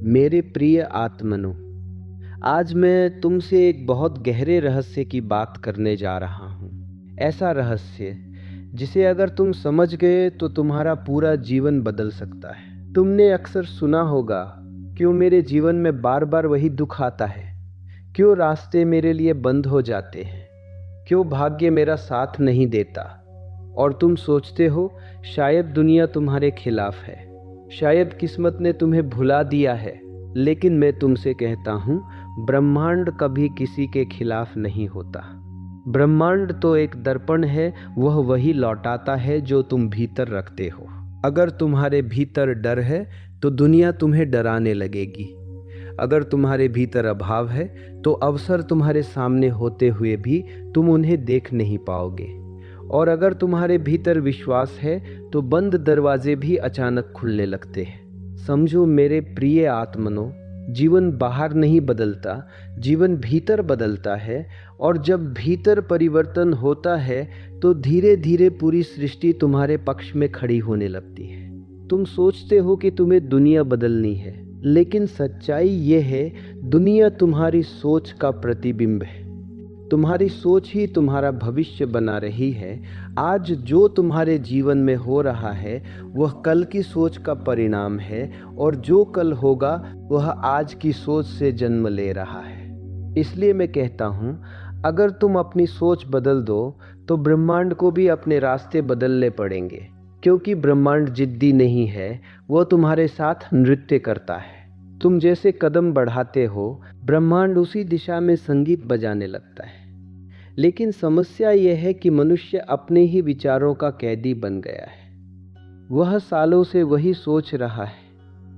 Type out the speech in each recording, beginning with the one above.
मेरे प्रिय आत्मनो, आज मैं तुमसे एक बहुत गहरे रहस्य की बात करने जा रहा हूँ। ऐसा रहस्य जिसे अगर तुम समझ गए तो तुम्हारा पूरा जीवन बदल सकता है। तुमने अक्सर सुना होगा, क्यों मेरे जीवन में बार बार वही दुख आता है, क्यों रास्ते मेरे लिए बंद हो जाते हैं, क्यों भाग्य मेरा साथ नहीं देता। और तुम सोचते हो शायद दुनिया तुम्हारे खिलाफ है, शायद किस्मत ने तुम्हें भुला दिया है। लेकिन मैं तुमसे कहता हूँ, ब्रह्मांड कभी किसी के खिलाफ नहीं होता। ब्रह्मांड तो एक दर्पण है, वह वही लौटाता है जो तुम भीतर रखते हो। अगर तुम्हारे भीतर डर है तो दुनिया तुम्हें डराने लगेगी। अगर तुम्हारे भीतर अभाव है तो अवसर तुम्हारे सामने होते हुए भी तुम उन्हें देख नहीं पाओगे। और अगर तुम्हारे भीतर विश्वास है तो बंद दरवाजे भी अचानक खुलने लगते हैं। समझो मेरे प्रिय आत्मनो, जीवन बाहर नहीं बदलता, जीवन भीतर बदलता है। और जब भीतर परिवर्तन होता है तो धीरे धीरे पूरी सृष्टि तुम्हारे पक्ष में खड़ी होने लगती है। तुम सोचते हो कि तुम्हें दुनिया बदलनी है, लेकिन सच्चाई यह है, दुनिया तुम्हारी सोच का प्रतिबिंब है। तुम्हारी सोच ही तुम्हारा भविष्य बना रही है। आज जो तुम्हारे जीवन में हो रहा है वह कल की सोच का परिणाम है, और जो कल होगा वह आज की सोच से जन्म ले रहा है। इसलिए मैं कहता हूँ, अगर तुम अपनी सोच बदल दो तो ब्रह्मांड को भी अपने रास्ते बदलने पड़ेंगे। क्योंकि ब्रह्मांड जिद्दी नहीं है, वह तुम्हारे साथ नृत्य करता है। तुम जैसे कदम बढ़ाते हो, ब्रह्मांड उसी दिशा में संगीत बजाने लगता है। लेकिन समस्या यह है कि मनुष्य अपने ही विचारों का कैदी बन गया है। वह सालों से वही सोच रहा है,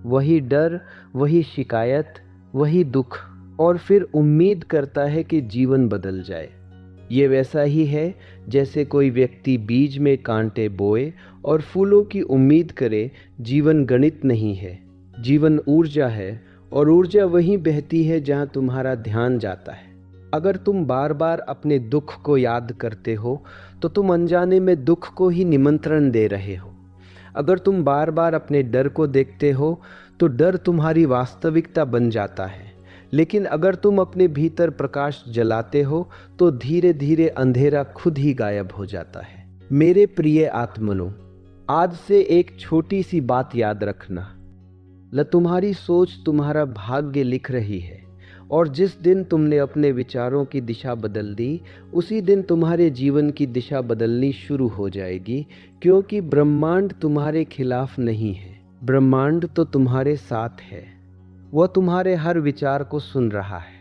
वही डर, वही शिकायत, वही दुख, और फिर उम्मीद करता है कि जीवन बदल जाए। ये वैसा ही है जैसे कोई व्यक्ति बीज में कांटे बोए और फूलों की उम्मीद करे। जीवन गणित नहीं है, जीवन ऊर्जा है, और ऊर्जा वहीं बहती है जहाँ तुम्हारा ध्यान जाता है। अगर तुम बार बार अपने दुख को याद करते हो तो तुम अनजाने में दुख को ही निमंत्रण दे रहे हो। अगर तुम बार बार अपने डर को देखते हो तो डर तुम्हारी वास्तविकता बन जाता है। लेकिन अगर तुम अपने भीतर प्रकाश जलाते हो तो धीरे धीरे अंधेरा खुद ही गायब हो जाता है। मेरे प्रिय आत्मनो, आज से एक छोटी सी बात याद रखना, तुम्हारी सोच तुम्हारा भाग्य लिख रही है। और जिस दिन तुमने अपने विचारों की दिशा बदल दी, उसी दिन तुम्हारे जीवन की दिशा बदलनी शुरू हो जाएगी। क्योंकि ब्रह्मांड तुम्हारे खिलाफ नहीं है, ब्रह्मांड तो तुम्हारे साथ है। वह तुम्हारे हर विचार को सुन रहा है,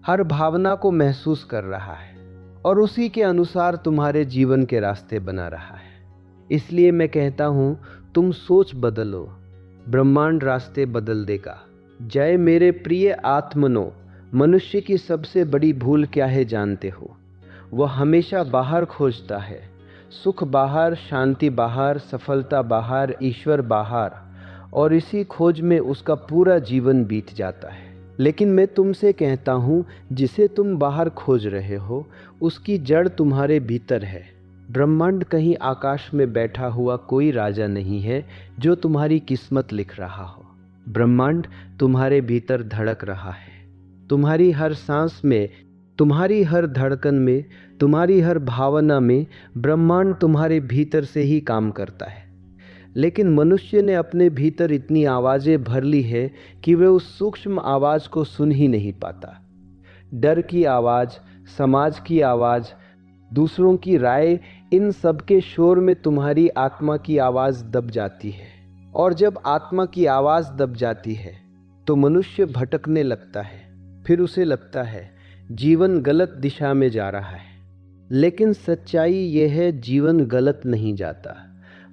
हर भावना को महसूस कर रहा है, और उसी के अनुसार तुम्हारे जीवन के रास्ते बना रहा है। इसलिए मैं कहता हूँ, तुम सोच बदलो, ब्रह्मांड रास्ते बदल देगा। जय मेरे प्रिय आत्मनो। मनुष्य की सबसे बड़ी भूल क्या है जानते हो? वह हमेशा बाहर खोजता है। सुख बाहर, शांति बाहर, सफलता बाहर, ईश्वर बाहर, और इसी खोज में उसका पूरा जीवन बीत जाता है। लेकिन मैं तुमसे कहता हूँ, जिसे तुम बाहर खोज रहे हो उसकी जड़ तुम्हारे भीतर है। ब्रह्मांड कहीं आकाश में बैठा हुआ कोई राजा नहीं है जो तुम्हारी किस्मत लिख रहा हो। ब्रह्मांड तुम्हारे भीतर धड़क रहा है। तुम्हारी हर सांस में, तुम्हारी हर धड़कन में, तुम्हारी हर भावना में ब्रह्मांड तुम्हारे भीतर से ही काम करता है। लेकिन मनुष्य ने अपने भीतर इतनी आवाज़ें भर ली है कि वह उस सूक्ष्म आवाज़ को सुन ही नहीं पाता। डर की आवाज़, समाज की आवाज़, दूसरों की राय, इन सब के शोर में तुम्हारी आत्मा की आवाज़ दब जाती है। और जब आत्मा की आवाज़ दब जाती है तो मनुष्य भटकने लगता है। फिर उसे लगता है जीवन गलत दिशा में जा रहा है। लेकिन सच्चाई यह है, जीवन गलत नहीं जाता,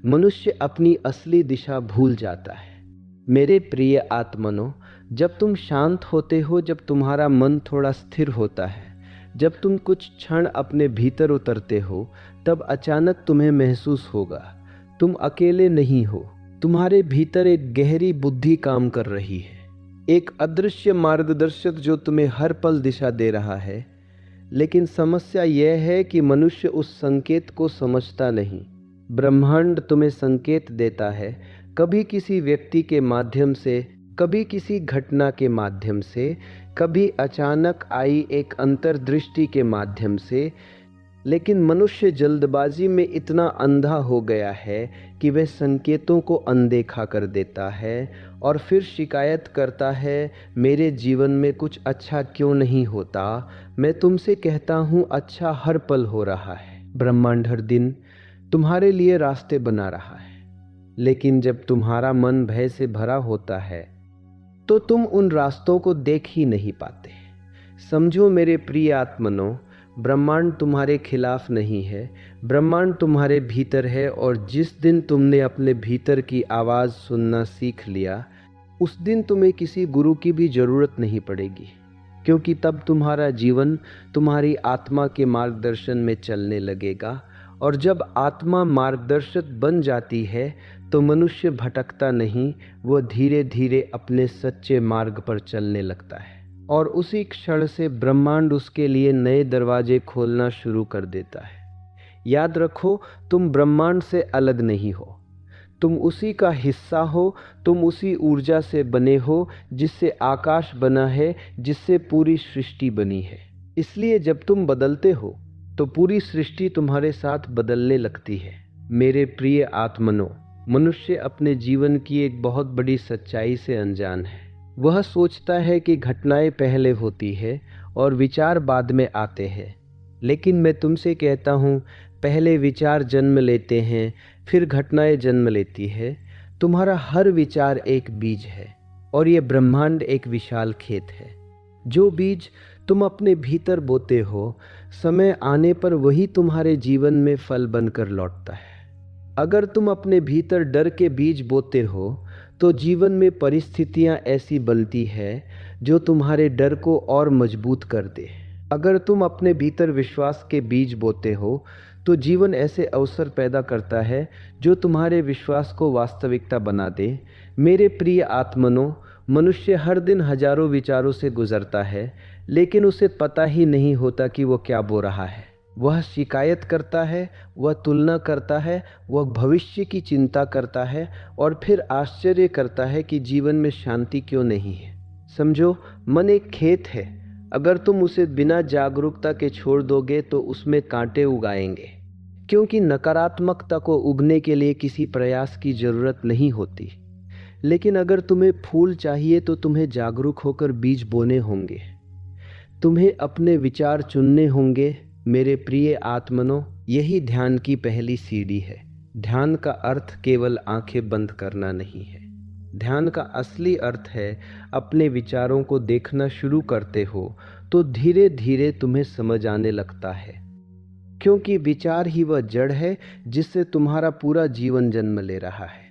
मनुष्य अपनी असली दिशा भूल जाता है। मेरे प्रिय आत्मनो, जब तुम शांत होते हो, जब तुम्हारा मन थोड़ा स्थिर होता है, जब तुम कुछ क्षण अपने भीतर उतरते हो, तब अचानक तुम्हें महसूस होगा तुम अकेले नहीं हो। तुम्हारे भीतर एक गहरी बुद्धि काम कर रही है, एक अदृश्य मार्गदर्शक जो तुम्हें हर पल दिशा दे रहा है। लेकिन समस्या यह है कि मनुष्य उस संकेत को समझता नहीं। ब्रह्मांड तुम्हें संकेत देता है, कभी किसी व्यक्ति के माध्यम से, कभी किसी घटना के माध्यम से, कभी अचानक आई एक अंतर्दृष्टि के माध्यम से। लेकिन मनुष्य जल्दबाजी में इतना अंधा हो गया है कि वह संकेतों को अनदेखा कर देता है और फिर शिकायत करता है, मेरे जीवन में कुछ अच्छा क्यों नहीं होता। मैं तुमसे कहता हूँ, अच्छा हर पल हो रहा है। ब्रह्मांड हर दिन तुम्हारे लिए रास्ते बना रहा है, लेकिन जब तुम्हारा मन भय से भरा होता है तो तुम उन रास्तों को देख ही नहीं पाते। समझो मेरे प्रिय आत्मनो, ब्रह्मांड तुम्हारे खिलाफ नहीं है, ब्रह्मांड तुम्हारे भीतर है। और जिस दिन तुमने अपने भीतर की आवाज़ सुनना सीख लिया, उस दिन तुम्हें किसी गुरु की भी ज़रूरत नहीं पड़ेगी, क्योंकि तब तुम्हारा जीवन तुम्हारी आत्मा के मार्गदर्शन में चलने लगेगा। और जब आत्मा मार्गदर्शक बन जाती है तो मनुष्य भटकता नहीं, वह धीरे धीरे अपने सच्चे मार्ग पर चलने लगता है और उसी क्षण से ब्रह्मांड उसके लिए नए दरवाजे खोलना शुरू कर देता है। याद रखो, तुम ब्रह्मांड से अलग नहीं हो, तुम उसी का हिस्सा हो, तुम उसी ऊर्जा से बने हो जिससे आकाश बना है, जिससे पूरी सृष्टि बनी है। इसलिए जब तुम बदलते हो तो पूरी सृष्टि तुम्हारे साथ बदलने लगती है। मेरे प्रिय आत्मनो, मनुष्य अपने जीवन की एक बहुत बड़ी सच्चाई से अनजान है। वह सोचता है कि घटनाएं पहले होती है और विचार बाद में आते हैं, लेकिन मैं तुमसे कहता हूँ, पहले विचार जन्म लेते हैं, फिर घटनाएं जन्म लेती है। तुम्हारा हर विचार एक बीज है और ये ब्रह्मांड एक विशाल खेत है। जो बीज तुम अपने भीतर बोते हो, समय आने पर वही तुम्हारे जीवन में फल बनकर लौटता है। अगर तुम अपने भीतर डर के बीज बोते हो तो जीवन में परिस्थितियां ऐसी बनती है जो तुम्हारे डर को और मजबूत कर दे। अगर तुम अपने भीतर विश्वास के बीज बोते हो तो जीवन ऐसे अवसर पैदा करता है जो तुम्हारे विश्वास को वास्तविकता बना दे। मेरे प्रिय आत्मनो, मनुष्य हर दिन हजारों विचारों से गुजरता है, लेकिन उसे पता ही नहीं होता कि वो क्या बो रहा है। वह शिकायत करता है, वह तुलना करता है, वह भविष्य की चिंता करता है और फिर आश्चर्य करता है कि जीवन में शांति क्यों नहीं है। समझो, मन एक खेत है, अगर तुम उसे बिना जागरूकता के छोड़ दोगे तो उसमें कांटे उगाएंगे, क्योंकि नकारात्मकता को उगने के लिए किसी प्रयास की ज़रूरत नहीं होती। लेकिन अगर तुम्हें फूल चाहिए तो तुम्हें जागरूक होकर बीज बोने होंगे, तुम्हें अपने विचार चुनने होंगे। मेरे प्रिय आत्मनो, यही ध्यान की पहली सीढ़ी है। ध्यान का अर्थ केवल आंखें बंद करना नहीं है। ध्यान का असली अर्थ है, अपने विचारों को देखना शुरू करते हो तो धीरे धीरे तुम्हें समझ आने लगता है, क्योंकि विचार ही वह जड़ है जिससे तुम्हारा पूरा जीवन जन्म ले रहा है।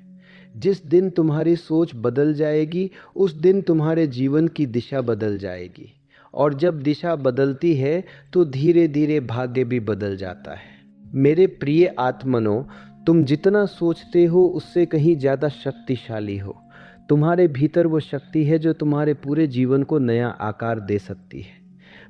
जिस दिन तुम्हारी सोच बदल जाएगी, उस दिन तुम्हारे जीवन की दिशा बदल जाएगी, और जब दिशा बदलती है तो धीरे धीरे भाग्य भी बदल जाता है। मेरे प्रिय आत्मनो, तुम जितना सोचते हो उससे कहीं ज़्यादा शक्तिशाली हो। तुम्हारे भीतर वो शक्ति है जो तुम्हारे पूरे जीवन को नया आकार दे सकती है।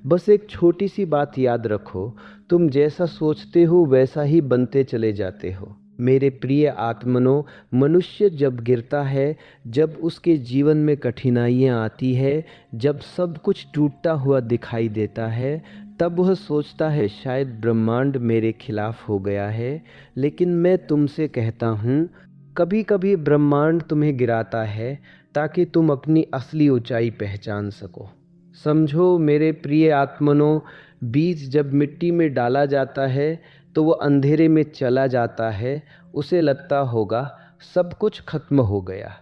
बस एक छोटी सी बात याद रखो, तुम जैसा सोचते हो वैसा ही बनते चले जाते हो। मेरे प्रिय आत्मनो, मनुष्य जब गिरता है, जब उसके जीवन में कठिनाइयाँ आती है, जब सब कुछ टूटता हुआ दिखाई देता है, तब वह सोचता है शायद ब्रह्मांड मेरे खिलाफ हो गया है। लेकिन मैं तुमसे कहता हूँ, कभी कभी ब्रह्मांड तुम्हें गिराता है ताकि तुम अपनी असली ऊंचाई पहचान सको। समझो मेरे प्रिय आत्मनो, बीज जब मिट्टी में डाला जाता है तो वो अंधेरे में चला जाता है। उसे लगता होगा सब कुछ खत्म हो गया,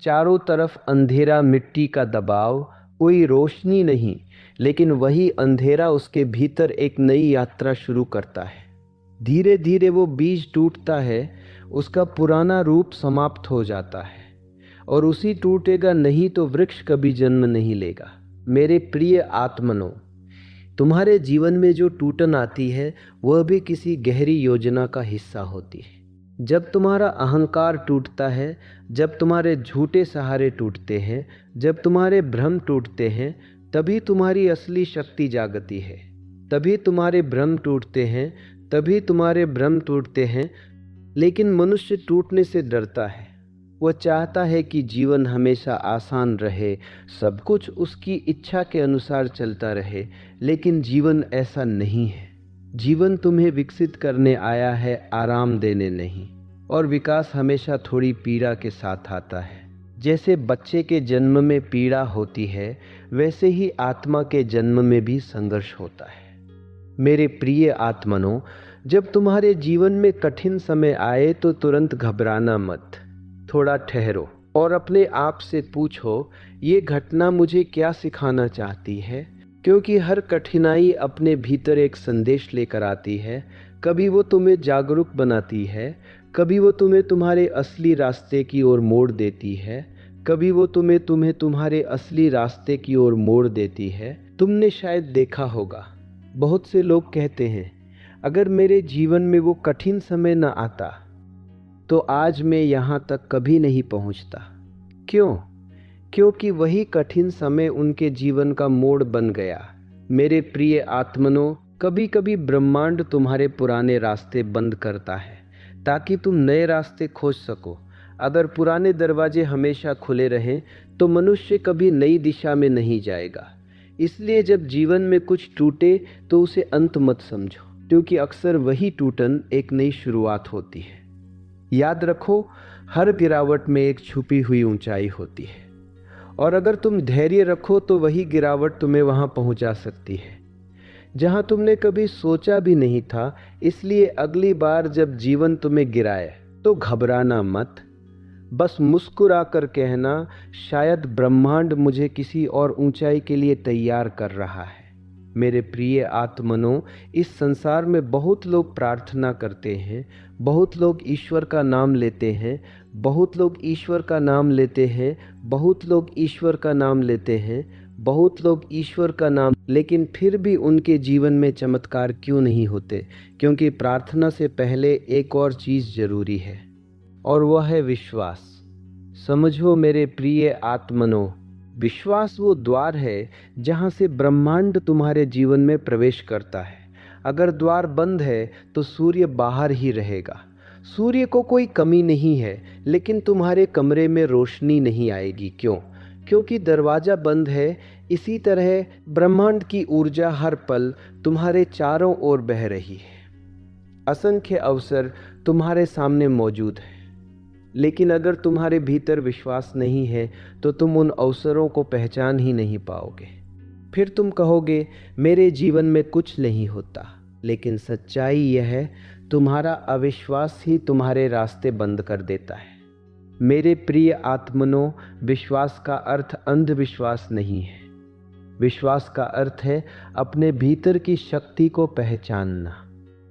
चारों तरफ अंधेरा, मिट्टी का दबाव, कोई रोशनी नहीं। लेकिन वही अंधेरा उसके भीतर एक नई यात्रा शुरू करता है। धीरे धीरे वो बीज टूटता है, उसका पुराना रूप समाप्त हो जाता है, और उसी टूटेगा नहीं तो वृक्ष कभी जन्म नहीं लेगा। मेरे प्रिय आत्मनो, तुम्हारे जीवन में जो टूटन आती है वह भी किसी गहरी योजना का हिस्सा होती है। जब तुम्हारा अहंकार टूटता है, जब तुम्हारे झूठे सहारे टूटते हैं, जब तुम्हारे भ्रम टूटते हैं, तभी तुम्हारी असली शक्ति जागती है। तभी तुम्हारे भ्रम टूटते हैं, तभी तुम्हारे भ्रम टूटते हैं। लेकिन मनुष्य टूटने से डरता है, वह चाहता है कि जीवन हमेशा आसान रहे, सब कुछ उसकी इच्छा के अनुसार चलता रहे, लेकिन जीवन ऐसा नहीं है। जीवन तुम्हें विकसित करने आया है, आराम देने नहीं। और विकास हमेशा थोड़ी पीड़ा के साथ आता है। जैसे बच्चे के जन्म में पीड़ा होती है, वैसे ही आत्मा के जन्म में भी संघर्ष होता है। मेरे प्रिय आत्मनो, जब तुम्हारे जीवन में कठिन समय आए तो तुरंत घबराना मत। थोड़ा ठहरो और अपने आप से पूछो, ये घटना मुझे क्या सिखाना चाहती है? क्योंकि हर कठिनाई अपने भीतर एक संदेश लेकर आती है। कभी वो तुम्हें जागरूक बनाती है, कभी वो तुम्हें तुम्हारे असली रास्ते की ओर मोड़ देती है, कभी वो तुम्हें तुम्हारे असली रास्ते की ओर मोड़ देती है। तुमने शायद देखा होगा, बहुत से लोग कहते हैं, अगर मेरे जीवन में वो कठिन समय न आता तो आज मैं यहाँ तक कभी नहीं पहुँचता। क्यों? क्योंकि वही कठिन समय उनके जीवन का मोड़ बन गया। मेरे प्रिय आत्मनो, कभी कभी ब्रह्मांड तुम्हारे पुराने रास्ते बंद करता है ताकि तुम नए रास्ते खोज सको। अगर पुराने दरवाजे हमेशा खुले रहें तो मनुष्य कभी नई दिशा में नहीं जाएगा। इसलिए जब जीवन में कुछ टूटे तो उसे अंत मत समझो, क्योंकि अक्सर वही टूटन एक नई शुरुआत होती है। याद रखो, हर गिरावट में एक छुपी हुई ऊंचाई होती है, और अगर तुम धैर्य रखो तो वही गिरावट तुम्हें वहां पहुंचा सकती है जहां तुमने कभी सोचा भी नहीं था। इसलिए अगली बार जब जीवन तुम्हें गिराए तो घबराना मत। बस मुस्कुरा कर कहना, शायद ब्रह्मांड मुझे किसी और ऊंचाई के लिए तैयार कर रहा है। मेरे प्रिय आत्मनो, इस संसार में बहुत लोग प्रार्थना करते हैं, बहुत लोग ईश्वर का नाम लेते हैं, बहुत लोग ईश्वर का नाम लेते हैं, बहुत लोग ईश्वर का नाम लेते हैं, बहुत लोग ईश्वर का नाम, लेकिन फिर भी उनके जीवन में चमत्कार क्यों नहीं होते? क्योंकि प्रार्थना से पहले एक और चीज़ जरूरी है, और वह है विश्वास। समझो मेरे प्रिय आत्मनो, विश्वास वो द्वार है जहाँ से ब्रह्मांड तुम्हारे जीवन में प्रवेश करता है। अगर द्वार बंद है तो सूर्य बाहर ही रहेगा। सूर्य को कोई कमी नहीं है, लेकिन तुम्हारे कमरे में रोशनी नहीं आएगी। क्यों? क्योंकि दरवाज़ा बंद है। इसी तरह ब्रह्मांड की ऊर्जा हर पल तुम्हारे चारों ओर बह रही है। असंख्य अवसर तुम्हारे सामने मौजूद हैं, लेकिन अगर तुम्हारे भीतर विश्वास नहीं है तो तुम उन अवसरों को पहचान ही नहीं पाओगे। फिर तुम कहोगे, मेरे जीवन में कुछ नहीं होता। लेकिन सच्चाई यह है, तुम्हारा अविश्वास ही तुम्हारे रास्ते बंद कर देता है। मेरे प्रिय आत्मनो, विश्वास का अर्थ अंधविश्वास नहीं है। विश्वास का अर्थ है अपने भीतर की शक्ति को पहचानना,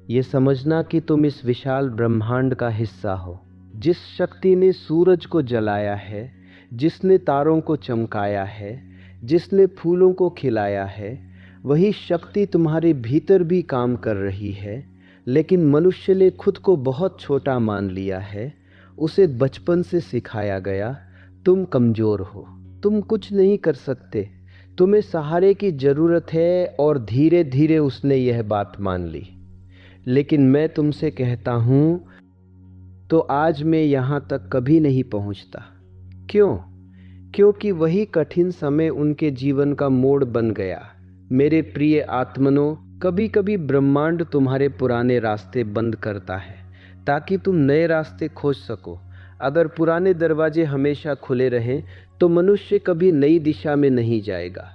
ये समझना कि तुम इस विशाल ब्रह्मांड का हिस्सा हो। जिस शक्ति ने सूरज को जलाया है, जिसने तारों को चमकाया है, जिसने फूलों को खिलाया है, वही शक्ति तुम्हारे भीतर भी काम कर रही है। लेकिन मनुष्य ने खुद को बहुत छोटा मान लिया है। उसे बचपन से सिखाया गया, तुम कमज़ोर हो, तुम कुछ नहीं कर सकते, तुम्हें सहारे की ज़रूरत है, और धीरे धीरे उसने यह बात मान ली। लेकिन मैं तुमसे कहता हूँ, तो आज मैं यहाँ तक कभी नहीं पहुँचता। क्यों? क्योंकि वही कठिन समय उनके जीवन का मोड़ बन गया। मेरे प्रिय आत्मनो, कभी कभी ब्रह्मांड तुम्हारे पुराने रास्ते बंद करता है ताकि तुम नए रास्ते खोज सको। अगर पुराने दरवाजे हमेशा खुले रहें तो मनुष्य कभी नई दिशा में नहीं जाएगा।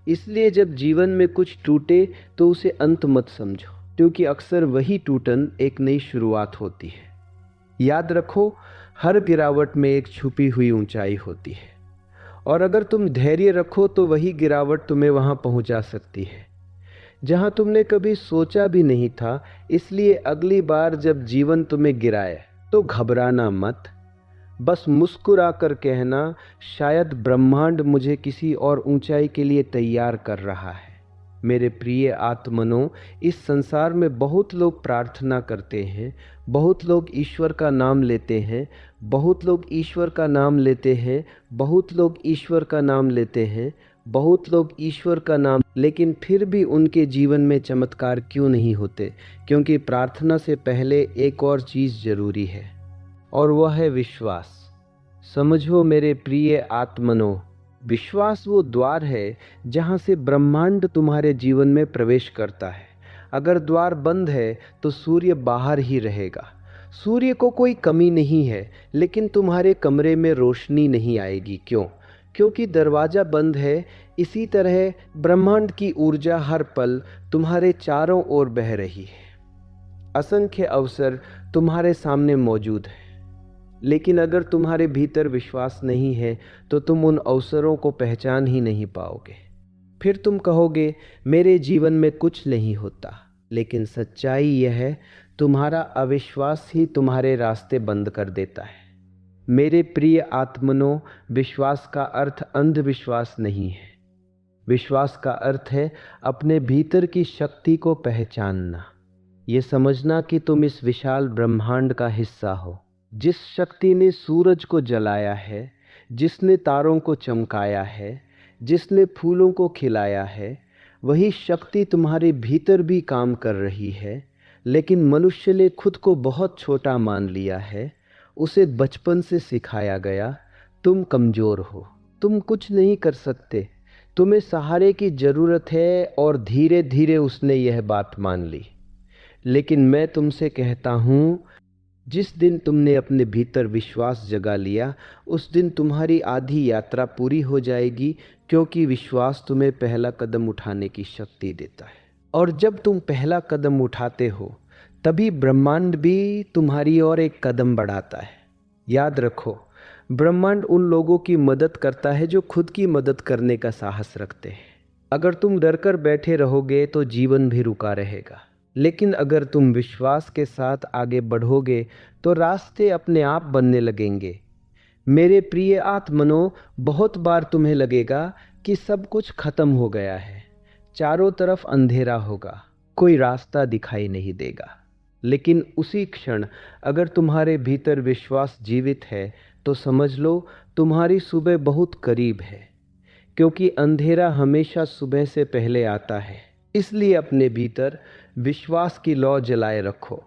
इसलिए जब जीवन में कुछ टूटे तो उसे अंत मत समझो, क्योंकि अक्सर वही टूटन एक नई शुरुआत होती है। याद रखो, हर गिरावट में एक छुपी हुई ऊंचाई होती है, और अगर तुम धैर्य रखो तो वही गिरावट तुम्हें वहां पहुंचा सकती है जहां तुमने कभी सोचा भी नहीं था। इसलिए अगली बार जब जीवन तुम्हें गिराए तो घबराना मत। बस मुस्कुरा कर कहना, शायद ब्रह्मांड मुझे किसी और ऊंचाई के लिए तैयार कर रहा है। मेरे प्रिय आत्मनो, इस संसार में बहुत लोग प्रार्थना करते हैं, बहुत लोग ईश्वर का नाम लेते हैं, बहुत लोग ईश्वर का नाम लेते हैं, बहुत लोग ईश्वर का नाम लेते हैं, बहुत लोग ईश्वर का नाम, लेकिन फिर भी उनके जीवन में चमत्कार क्यों नहीं होते? क्योंकि प्रार्थना से पहले एक और चीज़ जरूरी है, और वह है विश्वास। समझो मेरे प्रिय आत्मनो, विश्वास वो द्वार है जहाँ से ब्रह्मांड तुम्हारे जीवन में प्रवेश करता है। अगर द्वार बंद है तो सूर्य बाहर ही रहेगा। सूर्य को कोई कमी नहीं है, लेकिन तुम्हारे कमरे में रोशनी नहीं आएगी। क्यों? क्योंकि दरवाज़ा बंद है। इसी तरह ब्रह्मांड की ऊर्जा हर पल तुम्हारे चारों ओर बह रही है। असंख्य अवसर तुम्हारे सामने मौजूद है, लेकिन अगर तुम्हारे भीतर विश्वास नहीं है तो तुम उन अवसरों को पहचान ही नहीं पाओगे। फिर तुम कहोगे मेरे जीवन में कुछ नहीं होता, लेकिन सच्चाई यह है तुम्हारा अविश्वास ही तुम्हारे रास्ते बंद कर देता है। मेरे प्रिय आत्मनो, विश्वास का अर्थ अंधविश्वास नहीं है। विश्वास का अर्थ है अपने भीतर की शक्ति को पहचानना, ये समझना कि तुम इस विशाल ब्रह्मांड का हिस्सा हो। जिस शक्ति ने सूरज को जलाया है, जिसने तारों को चमकाया है, जिसने फूलों को खिलाया है, वही शक्ति तुम्हारे भीतर भी काम कर रही है। लेकिन मनुष्य ने खुद को बहुत छोटा मान लिया है। उसे बचपन से सिखाया गया, तुम कमज़ोर हो, तुम कुछ नहीं कर सकते, तुम्हें सहारे की ज़रूरत है, और धीरे धीरे उसने यह बात मान ली। लेकिन मैं तुमसे कहता हूँ, जिस दिन तुमने अपने भीतर विश्वास जगा लिया, उस दिन तुम्हारी आधी यात्रा पूरी हो जाएगी, क्योंकि विश्वास तुम्हें पहला कदम उठाने की शक्ति देता है। और जब तुम पहला कदम उठाते हो, तभी ब्रह्मांड भी तुम्हारी ओर एक कदम बढ़ाता है। याद रखो, ब्रह्मांड उन लोगों की मदद करता है जो खुद की मदद करने का साहस रखते हैं। अगर तुम डरकर बैठे रहोगे तो जीवन भी रुका रहेगा, लेकिन अगर तुम विश्वास के साथ आगे बढ़ोगे तो रास्ते अपने आप बनने लगेंगे। मेरे प्रिय आत्मनो, बहुत बार तुम्हें लगेगा कि सब कुछ खत्म हो गया है, चारों तरफ अंधेरा होगा, कोई रास्ता दिखाई नहीं देगा। लेकिन उसी क्षण अगर तुम्हारे भीतर विश्वास जीवित है तो समझ लो तुम्हारी सुबह बहुत करीब है, क्योंकि अंधेरा हमेशा सुबह से पहले आता है। इसलिए अपने भीतर विश्वास की लौ जलाए रखो,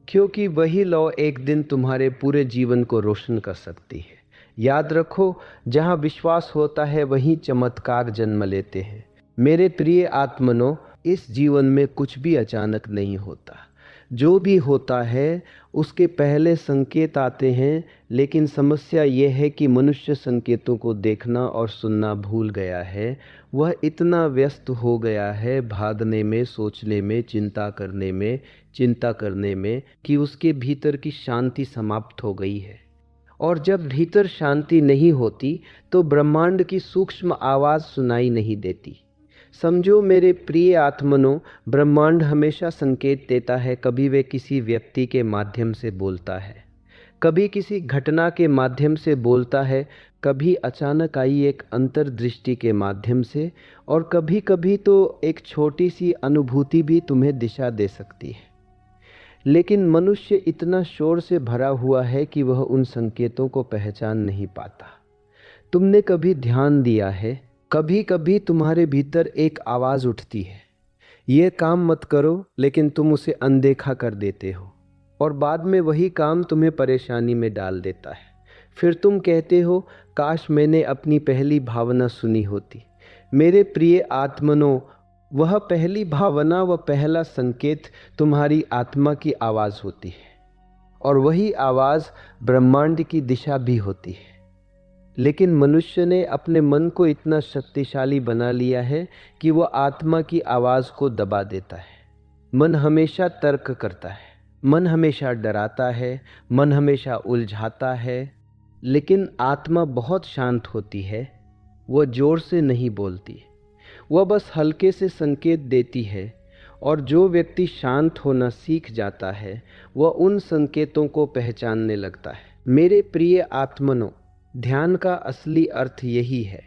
क्योंकि वही लौ एक दिन तुम्हारे पूरे जीवन को रोशन कर सकती है। याद रखो, जहाँ विश्वास होता है वहीं चमत्कार जन्म लेते हैं। मेरे प्रिय आत्मनो, इस जीवन में कुछ भी अचानक नहीं होता। जो भी होता है उसके पहले संकेत आते हैं, लेकिन समस्या यह है कि मनुष्य संकेतों को देखना और सुनना भूल गया है। वह इतना व्यस्त हो गया है भागने में, सोचने में, चिंता करने में कि उसके भीतर की शांति समाप्त हो गई है। और जब भीतर शांति नहीं होती तो ब्रह्मांड की सूक्ष्म आवाज़ सुनाई नहीं देती। समझो मेरे प्रिय आत्मनो, ब्रह्मांड हमेशा संकेत देता है। कभी वे किसी व्यक्ति के माध्यम से बोलता है, कभी किसी घटना के माध्यम से बोलता है, कभी अचानक आई एक अंतर्दृष्टि के माध्यम से, और कभी कभी तो एक छोटी सी अनुभूति भी तुम्हें दिशा दे सकती है। लेकिन मनुष्य इतना शोर से भरा हुआ है कि वह उन संकेतों को पहचान नहीं पाता। तुमने कभी ध्यान दिया है, कभी कभी तुम्हारे भीतर एक आवाज़ उठती है, ये काम मत करो, लेकिन तुम उसे अनदेखा कर देते हो, और बाद में वही काम तुम्हें परेशानी में डाल देता है। फिर तुम कहते हो, काश मैंने अपनी पहली भावना सुनी होती। मेरे प्रिय आत्मनो, वह पहली भावना, वह पहला संकेत तुम्हारी आत्मा की आवाज़ होती है, और वही आवाज़ ब्रह्मांड की दिशा भी होती है। लेकिन मनुष्य ने अपने मन को इतना शक्तिशाली बना लिया है कि वह आत्मा की आवाज़ को दबा देता है। मन हमेशा तर्क करता है, मन हमेशा डराता है, मन हमेशा उलझाता है। लेकिन आत्मा बहुत शांत होती है। वह ज़ोर से नहीं बोलती, वह बस हल्के से संकेत देती है। और जो व्यक्ति शांत होना सीख जाता है वह उन संकेतों को पहचानने लगता है। मेरे प्रिय आत्मनो, ध्यान का असली अर्थ यही है,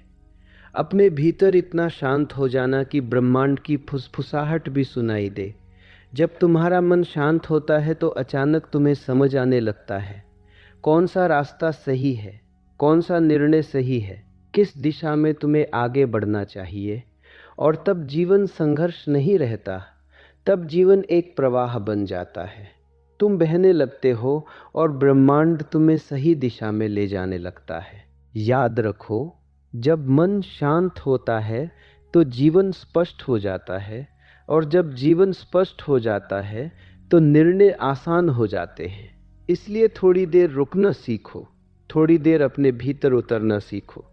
अपने भीतर इतना शांत हो जाना कि ब्रह्मांड की फुसफुसाहट भी सुनाई दे। जब तुम्हारा मन शांत होता है तो अचानक तुम्हें समझ आने लगता है कौन सा रास्ता सही है, कौन सा निर्णय सही है, किस दिशा में तुम्हें आगे बढ़ना चाहिए। और तब जीवन संघर्ष नहीं रहता, तब जीवन एक प्रवाह बन जाता है। तुम बहने लगते हो और ब्रह्मांड तुम्हें सही दिशा में ले जाने लगता है। याद रखो, जब मन शांत होता है तो जीवन स्पष्ट हो जाता है, और जब जीवन स्पष्ट हो जाता है तो निर्णय आसान हो जाते हैं। इसलिए थोड़ी देर रुकना सीखो, थोड़ी देर अपने भीतर उतरना सीखो,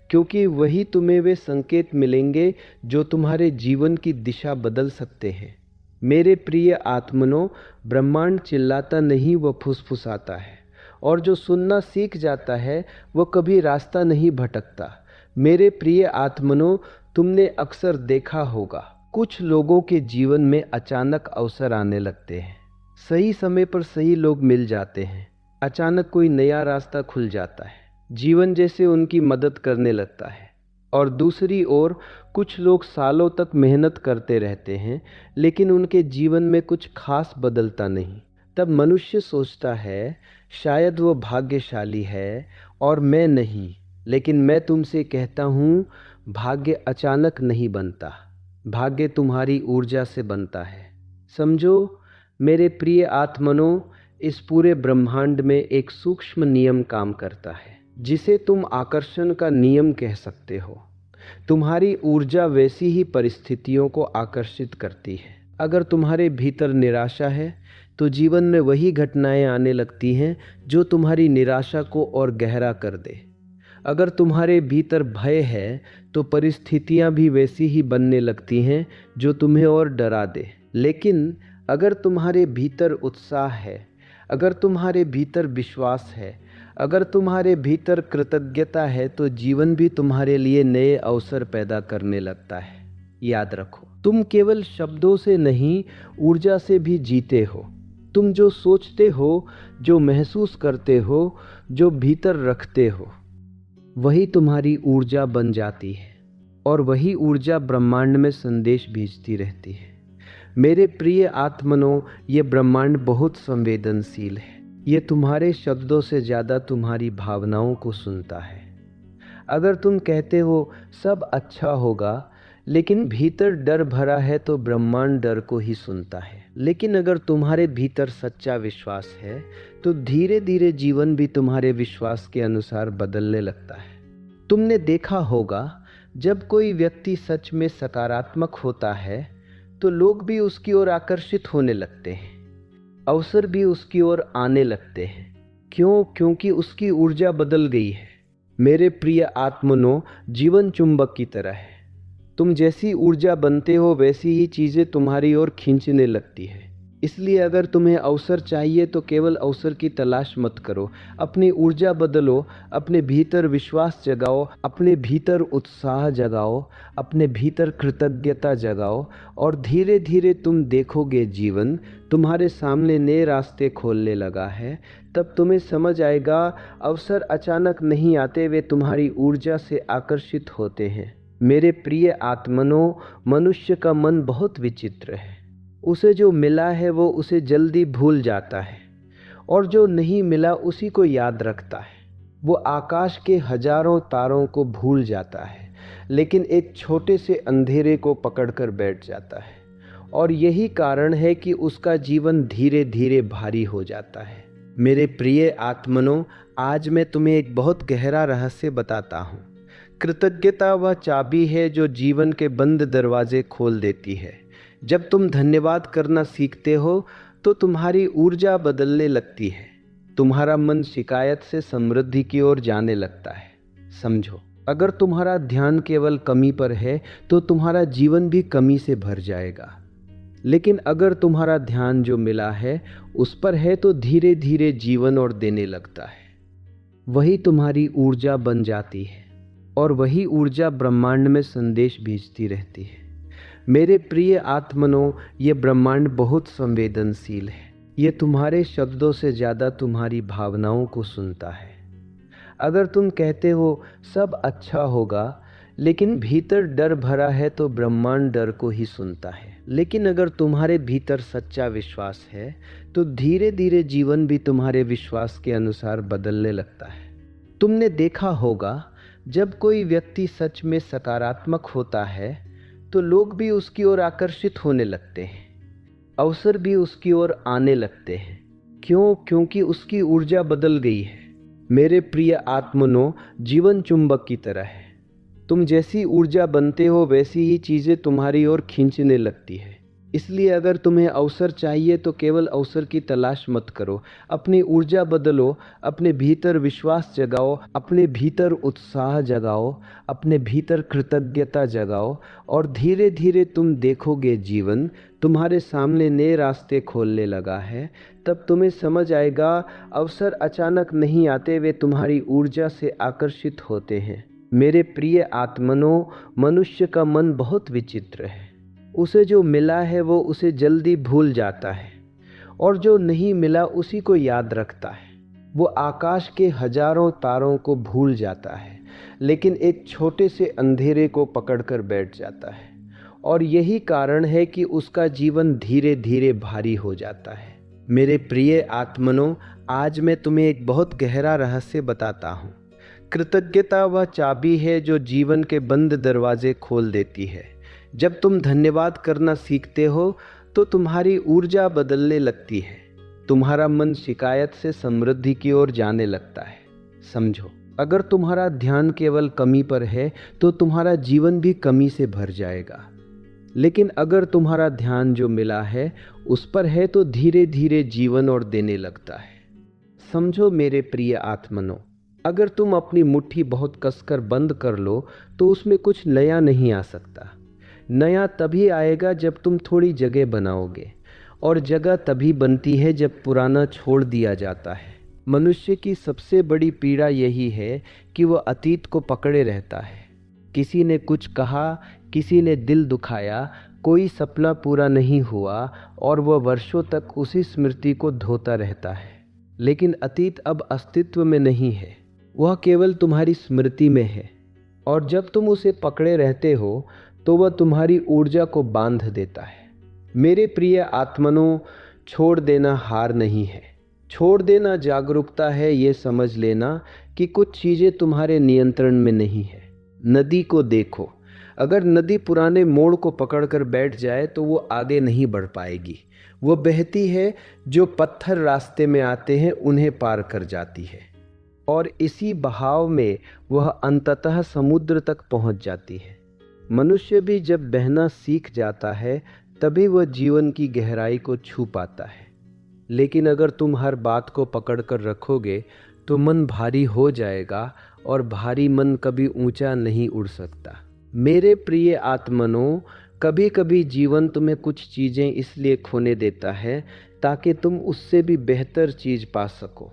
क्योंकि वही तुम्हें वे संकेत मिलेंगे जो तुम्हारे जीवन की दिशा बदल सकते हैं। मेरे प्रिय आत्मनो, ब्रह्मांड चिल्लाता नहीं, वह फुसफुसाता है, और जो सुनना सीख जाता है वह कभी रास्ता नहीं भटकता। मेरे प्रिय आत्मनो, तुमने अक्सर देखा होगा, कुछ लोगों के जीवन में अचानक अवसर आने लगते हैं। सही समय पर सही लोग मिल जाते हैं, अचानक कोई नया रास्ता खुल जाता है, जीवन जैसे उनकी मदद करने लगता है। और दूसरी ओर कुछ लोग सालों तक मेहनत करते रहते हैं, लेकिन उनके जीवन में कुछ खास बदलता नहीं। तब मनुष्य सोचता है, शायद वो भाग्यशाली है और मैं नहीं। लेकिन मैं तुमसे कहता हूँ, भाग्य अचानक नहीं बनता, भाग्य तुम्हारी ऊर्जा से बनता है। समझो मेरे प्रिय आत्मनो, इस पूरे ब्रह्मांड में एक सूक्ष्म नियम काम करता है, जिसे तुम आकर्षण का नियम कह सकते हो। तुम्हारी ऊर्जा वैसी ही परिस्थितियों को आकर्षित करती है। अगर तुम्हारे भीतर निराशा है तो जीवन में वही घटनाएं आने लगती हैं जो तुम्हारी निराशा को और गहरा कर दे। अगर तुम्हारे भीतर भय है तो परिस्थितियां भी वैसी ही बनने लगती हैं जो तुम्हें और डरा दे। लेकिन अगर तुम्हारे भीतर उत्साह है, अगर तुम्हारे भीतर विश्वास है, अगर तुम्हारे भीतर कृतज्ञता है, तो जीवन भी तुम्हारे लिए नए अवसर पैदा करने लगता है। याद रखो, तुम केवल शब्दों से नहीं, ऊर्जा से भी जीते हो। तुम जो सोचते हो, जो महसूस करते हो, जो भीतर रखते हो, वही तुम्हारी ऊर्जा बन जाती है, और वही ऊर्जा ब्रह्मांड में संदेश भेजती रहती है। मेरे प्रिय आत्मनो, ये ब्रह्मांड बहुत संवेदनशील है। ये तुम्हारे शब्दों से ज़्यादा तुम्हारी भावनाओं को सुनता है। अगर तुम कहते हो सब अच्छा होगा, लेकिन भीतर डर भरा है, तो ब्रह्मांड डर को ही सुनता है। लेकिन अगर तुम्हारे भीतर सच्चा विश्वास है तो धीरे धीरे जीवन भी तुम्हारे विश्वास के अनुसार बदलने लगता है। तुमने देखा होगा, जब कोई व्यक्ति सच में सकारात्मक होता है तो लोग भी उसकी ओर आकर्षित होने लगते हैं, अवसर भी उसकी ओर आने लगते हैं। क्यों? क्योंकि उसकी ऊर्जा बदल गई है। मेरे प्रिय आत्मनो, जीवन चुंबक की तरह है। तुम जैसी ऊर्जा बनते हो, वैसी ही चीज़ें तुम्हारी ओर खींचने लगती है। इसलिए अगर तुम्हें अवसर चाहिए तो केवल अवसर की तलाश मत करो, अपनी ऊर्जा बदलो, अपने भीतर विश्वास जगाओ, अपने भीतर उत्साह जगाओ, अपने भीतर कृतज्ञता जगाओ, और धीरे धीरे तुम देखोगे जीवन तुम्हारे सामने नए रास्ते खोलने लगा है। तब तुम्हें समझ आएगा, अवसर अचानक नहीं आते, वे तुम्हारी ऊर्जा से आकर्षित होते हैं। मेरे प्रिय आत्मनो, मनुष्य का मन बहुत विचित्र है। उसे जो मिला है वो उसे जल्दी भूल जाता है, और जो नहीं मिला उसी को याद रखता है। वो आकाश के हजारों तारों को भूल जाता है, लेकिन एक छोटे से अंधेरे को पकड़कर बैठ जाता है। और यही कारण है कि उसका जीवन धीरे धीरे भारी हो जाता है। मेरे प्रिय आत्मनो, आज मैं तुम्हें एक बहुत गहरा रहस्य बताता हूँ। कृतज्ञता वह चाबी है जो जीवन के बंद दरवाजे खोल देती है। जब तुम धन्यवाद करना सीखते हो तो तुम्हारी ऊर्जा बदलने लगती है। तुम्हारा मन शिकायत से समृद्धि की ओर जाने लगता है। समझो, अगर तुम्हारा ध्यान केवल कमी पर है तो तुम्हारा जीवन भी कमी से भर जाएगा। लेकिन अगर तुम्हारा ध्यान जो मिला है उस पर है तो धीरे धीरे जीवन और देने लगता है। वही तुम्हारी ऊर्जा बन जाती है, और वही ऊर्जा ब्रह्मांड में संदेश भेजती रहती है। मेरे प्रिय आत्मनो, ये ब्रह्मांड बहुत संवेदनशील है। ये तुम्हारे शब्दों से ज़्यादा तुम्हारी भावनाओं को सुनता है। अगर तुम कहते हो सब अच्छा होगा, लेकिन भीतर डर भरा है, तो ब्रह्मांड डर को ही सुनता है। लेकिन अगर तुम्हारे भीतर सच्चा विश्वास है तो धीरे धीरे जीवन भी तुम्हारे विश्वास के अनुसार बदलने लगता है। तुमने देखा होगा, जब कोई व्यक्ति सच में सकारात्मक होता है तो लोग भी उसकी ओर आकर्षित होने लगते हैं, अवसर भी उसकी ओर आने लगते हैं, क्यों? क्योंकि उसकी ऊर्जा बदल गई है। मेरे प्रिय आत्मनो, जीवन चुंबक की तरह है। तुम जैसी ऊर्जा बनते हो वैसी ही चीज़ें तुम्हारी ओर खींचने लगती है। इसलिए अगर तुम्हें अवसर चाहिए तो केवल अवसर की तलाश मत करो। अपनी ऊर्जा बदलो, अपने भीतर विश्वास जगाओ, अपने भीतर उत्साह जगाओ, अपने भीतर कृतज्ञता जगाओ और धीरे धीरे तुम देखोगे जीवन तुम्हारे सामने नए रास्ते खोलने लगा है। तब तुम्हें समझ आएगा अवसर अचानक नहीं आते, वे तुम्हारी ऊर्जा से आकर्षित होते हैं। मेरे प्रिय आत्मनो, मनुष्य का मन बहुत विचित्र है। उसे जो मिला है वो उसे जल्दी भूल जाता है और जो नहीं मिला उसी को याद रखता है। वो आकाश के हजारों तारों को भूल जाता है लेकिन एक छोटे से अंधेरे को पकड़कर बैठ जाता है और यही कारण है कि उसका जीवन धीरे धीरे भारी हो जाता है। मेरे प्रिय आत्मनो, आज मैं तुम्हें एक बहुत गहरा रहस्य बताता हूँ। कृतज्ञता वह चाबी है जो जीवन के बंद दरवाजे खोल देती है। जब तुम धन्यवाद करना सीखते हो तो तुम्हारी ऊर्जा बदलने लगती है। तुम्हारा मन शिकायत से समृद्धि की ओर जाने लगता है। समझो, अगर तुम्हारा ध्यान केवल कमी पर है तो तुम्हारा जीवन भी कमी से भर जाएगा। लेकिन अगर तुम्हारा ध्यान जो मिला है उस पर है तो धीरे धीरे जीवन और देने लगता है। समझो मेरे प्रिय आत्मनो, अगर तुम अपनी मुट्ठी बहुत कसकर बंद कर लो तो उसमें कुछ नया नहीं आ सकता। नया तभी आएगा जब तुम थोड़ी जगह बनाओगे और जगह तभी बनती है जब पुराना छोड़ दिया जाता है। मनुष्य की सबसे बड़ी पीड़ा यही है कि वह अतीत को पकड़े रहता है। किसी ने कुछ कहा, किसी ने दिल दुखाया, कोई सपना पूरा नहीं हुआ और वह वर्षों तक उसी स्मृति को धोता रहता है। लेकिन अतीत अब अस्तित्व में नहीं है, वह केवल तुम्हारी स्मृति में है और जब तुम उसे पकड़े रहते हो तो वह तुम्हारी ऊर्जा को बांध देता है। मेरे प्रिय आत्मनो, छोड़ देना हार नहीं है, छोड़ देना जागरूकता है। ये समझ लेना कि कुछ चीज़ें तुम्हारे नियंत्रण में नहीं है। नदी को देखो, अगर नदी पुराने मोड़ को पकड़कर बैठ जाए तो वो आगे नहीं बढ़ पाएगी। वो बहती है, जो पत्थर रास्ते में आते हैं उन्हें पार कर जाती है और इसी बहाव में वह अंततः समुद्र तक पहुंच जाती है। मनुष्य भी जब बहना सीख जाता है तभी वह जीवन की गहराई को छू पाता है। लेकिन अगर तुम हर बात को पकड़ कर रखोगे तो मन भारी हो जाएगा और भारी मन कभी ऊंचा नहीं उड़ सकता। मेरे प्रिय आत्मनो, कभी कभी जीवन तुम्हें कुछ चीज़ें इसलिए खोने देता है ताकि तुम उससे भी बेहतर चीज़ पा सको।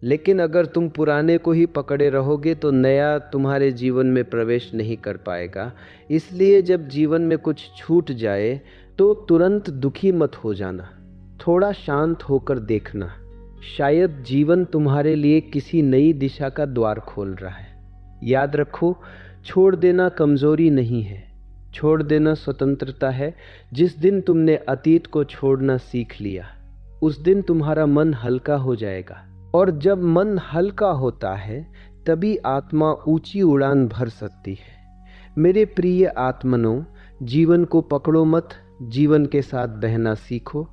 लेकिन अगर तुम पुराने को ही पकड़े रहोगे तो नया तुम्हारे जीवन में प्रवेश नहीं कर पाएगा। इसलिए जब जीवन में कुछ छूट जाए तो तुरंत दुखी मत हो जाना, थोड़ा शांत होकर देखना। शायद जीवन तुम्हारे लिए किसी नई दिशा का द्वार खोल रहा है। याद रखो, छोड़ देना कमज़ोरी नहीं है, छोड़ देना स्वतंत्रता है। जिस दिन तुमने अतीत को छोड़ना सीख लिया उस दिन तुम्हारा मन हल्का हो जाएगा और जब मन हल्का होता है तभी आत्मा ऊंची उड़ान भर सकती है। मेरे प्रिय आत्मनो, जीवन को पकड़ो मत, जीवन के साथ बहना सीखो,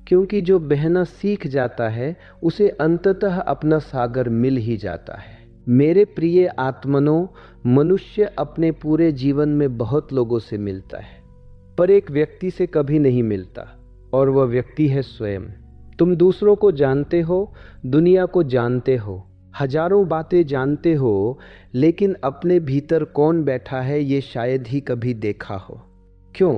क्योंकि जो बहना सीख जाता है उसे अंततः अपना सागर मिल ही जाता है। मेरे प्रिय आत्मनो, मनुष्य अपने पूरे जीवन में बहुत लोगों से मिलता है पर एक व्यक्ति से कभी नहीं मिलता और वह व्यक्ति है स्वयं। तुम दूसरों को जानते हो, दुनिया को जानते हो, हजारों बातें जानते हो, लेकिन अपने भीतर कौन बैठा है ये शायद ही कभी देखा हो। क्यों?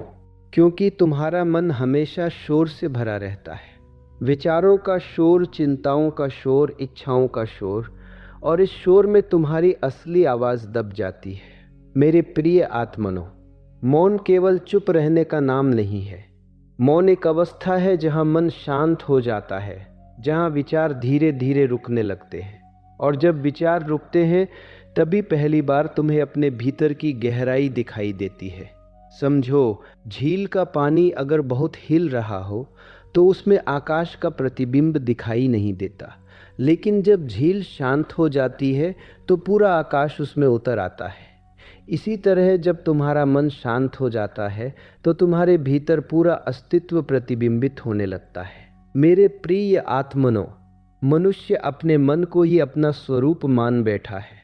क्योंकि तुम्हारा मन हमेशा शोर से भरा रहता है। विचारों का शोर, चिंताओं का शोर, इच्छाओं का शोर, और इस शोर में तुम्हारी असली आवाज़ दब जाती है। मेरे प्रिय आत्मनो, मौन केवल चुप रहने का नाम नहीं है। मौन एक अवस्था है जहाँ मन शांत हो जाता है, जहाँ विचार धीरे धीरे रुकने लगते हैं और जब विचार रुकते हैं तभी पहली बार तुम्हें अपने भीतर की गहराई दिखाई देती है। समझो, झील का पानी अगर बहुत हिल रहा हो तो उसमें आकाश का प्रतिबिंब दिखाई नहीं देता, लेकिन जब झील शांत हो जाती है तो पूरा आकाश उसमें उतर आता है। इसी तरह जब तुम्हारा मन शांत हो जाता है तो तुम्हारे भीतर पूरा अस्तित्व प्रतिबिंबित होने लगता है। मेरे प्रिय आत्मनो, मनुष्य अपने मन को ही अपना स्वरूप मान बैठा है।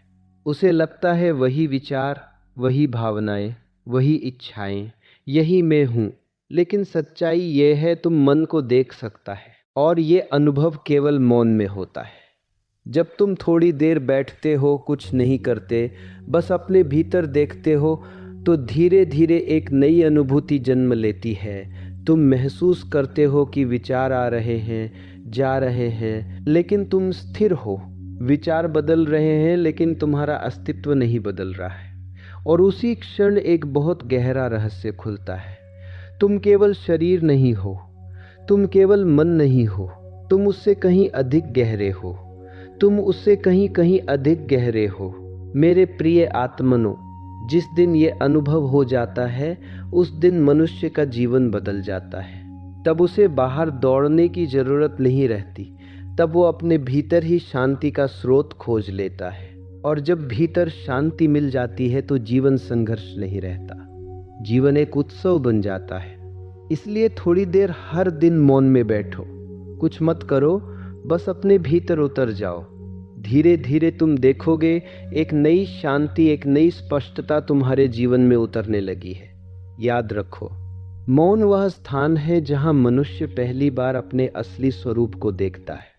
उसे लगता है वही विचार, वही भावनाएं, वही इच्छाएं, यही मैं हूँ। लेकिन सच्चाई ये है, तुम मन को देख सकता है और ये अनुभव केवल मौन में होता है। जब तुम थोड़ी देर बैठते हो, कुछ नहीं करते, बस अपने भीतर देखते हो, तो धीरे धीरे एक नई अनुभूति जन्म लेती है। तुम महसूस करते हो कि विचार आ रहे हैं, जा रहे हैं, लेकिन तुम स्थिर हो। विचार बदल रहे हैं लेकिन तुम्हारा अस्तित्व नहीं बदल रहा है। और उसी क्षण एक बहुत गहरा रहस्य खुलता है। तुम केवल शरीर नहीं हो, तुम केवल मन नहीं हो, तुम उससे कहीं अधिक गहरे हो। तुम उससे कहीं कहीं अधिक गहरे हो। मेरे प्रिय आत्मनो, जिस दिन ये अनुभव हो जाता है, उस दिन मनुष्य का जीवन बदल जाता है। तब उसे बाहर दौड़ने की जरूरत नहीं रहती। तब वो अपने भीतर ही शांति का स्रोत खोज लेता है। और जब भीतर शांति मिल जाती है तो जीवन संघर्ष नहीं रहता, जीवन एक उत्सव बन जाता है। इसलिए थोड़ी देर हर दिन मौन में बैठो, कुछ मत करो, बस अपने भीतर उतर जाओ। धीरे धीरे तुम देखोगे एक नई शांति, एक नई स्पष्टता तुम्हारे जीवन में उतरने लगी है। याद रखो, मौन वह स्थान है जहां मनुष्य पहली बार अपने असली स्वरूप को देखता है।